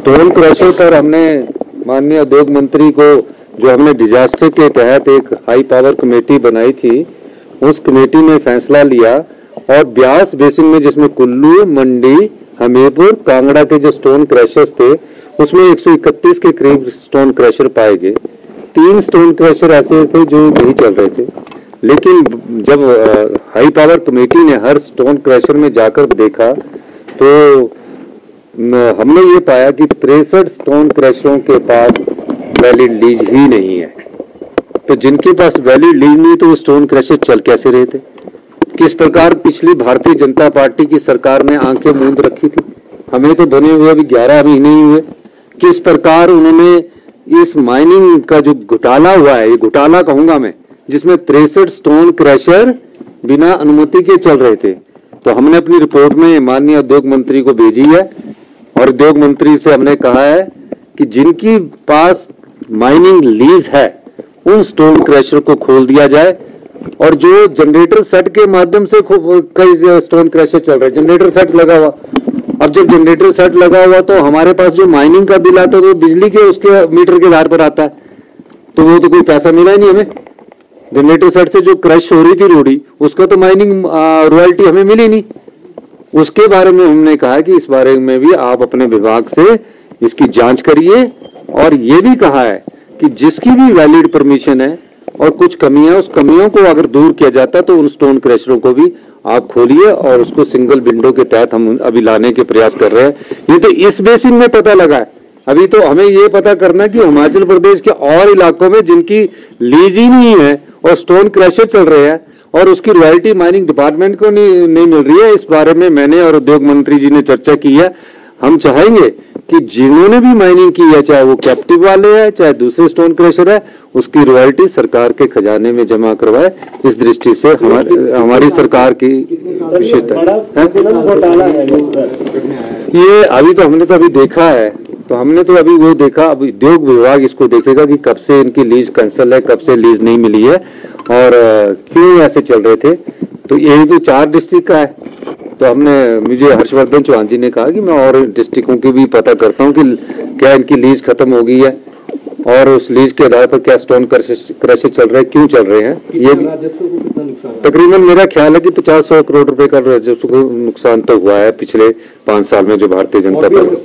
Stone crusher पर हमने माननीय उद्योग मंत्री को, जो हमने डिजास्टर के तहत एक हाई पावर कमेटी बनाई थी, उस कमेटी ने फैसला लिया और ब्यास बेसिन में, जिसमें कुल्लू, मंडी, हमीरपुर, कांगड़ा के जो स्टोन क्रशर्स थे, उसमें 131 के करीब स्टोन क्रशर पाए गए। 3 स्टोन क्रशर ऐसे थे जो नहीं चल रहे थे। लेकिन जब हाई पावर कमेटी ने हर स्टोन क्रशर में जाकर देखा तो हमने ये पाया कि 63 स्टोन क्रशरों के पास वैलिड लीज ही नहीं है। तो जिनके पास वैलिड लीज नहीं, तो वो स्टोन क्रशर चल कैसे रहे थे? किस प्रकार पिछली भारतीय जनता पार्टी की सरकार ने आंखें मूंद रखी थी? हमें तो बने हुए अभी 11 महीने ही हुए। किस प्रकार उन्होंने इस माइनिंग का जो घोटाला हुआ है, ये घोटाला कहूंगा मैं, जिसमें 63 स्टोन क्रशर बिना अनुमति के चल रहे थे। तो हमने अपनी रिपोर्ट में माननीय उद्योग मंत्री को भेजी है और उद्योग मंत्री से हमने कहा है कि जिनकी पास माइनिंग लीज है उन स्टोन क्रशर को खोल दिया जाए। और जो जनरेटर सेट के माध्यम से कई स्टोन क्रशर चल रहे हैं, जनरेटर सेट लगा हुआ। अब जब जनरेटर सेट लगा हुआ तो हमारे पास जो माइनिंग का बिल आता है तो बिजली के उसके मीटर के आधार पर आता है, तो वो तो कोई पैसा मिला ही नहीं हमें। जनरेटर सेट से जो क्रश हो रही थी रोड़ी, उसका तो माइनिंग रॉयल्टी हमें मिली नहीं। उसके बारे में हमने कहा कि इस बारे में भी आप अपने विभाग से इसकी जांच करिए। और ये भी कहा है कि जिसकी भी वैलिड परमिशन है और कुछ कमियां, उस कमियों को अगर दूर किया जाता तो उन स्टोन क्रशरों को भी आप खोलिए और उसको सिंगल विंडो के तहत हम अभी लाने के प्रयास कर रहे हैं। ये तो इस बेसिन में पता लगा है। अभी तो हमें ये पता करना कि हिमाचल प्रदेश के और इलाकों में जिनकी लीज ही नहीं है और स्टोन क्रशर चल रहे हैं और उसकी रॉयल्टी माइनिंग डिपार्टमेंट को नहीं मिल रही है। इस बारे में मैंने और उद्योग मंत्री जी ने चर्चा की है। हम चाहेंगे कि जिन्होंने भी माइनिंग की है, चाहे वो कैप्टिव वाले हैं चाहे दूसरे स्टोन क्रशर है, उसकी रॉयल्टी सरकार के खजाने में जमा करवाए। इस दृष्टि से हमारी सरकार की विशेषता है। ये अभी तो हमने तो अभी देखा है, तो हमने तो अभी वो देखा, अब उद्योग विभाग इसको देखेगा कि कब से इनकी लीज कैंसिल है, कब से लीज नहीं मिली है और क्यों ऐसे चल रहे थे। तो यही तो 4 डिस्ट्रिक्ट का है। तो मुझे हर्षवर्धन चौहान जी ने कहा कि मैं और डिस्ट्रिक्टों की भी पता करता हूँ कि क्या इनकी लीज खत्म हो गई है और उस लीज के आधार पर क्या स्टोन क्रशर चल रहे हैं, क्यों चल रहे हैं। ये तकरीबन मेरा ख्याल है कि 50-100 करोड़ रुपए का राजस्व को नुकसान तो हुआ है पिछले 5 साल में जो भारतीय जनता पार्टी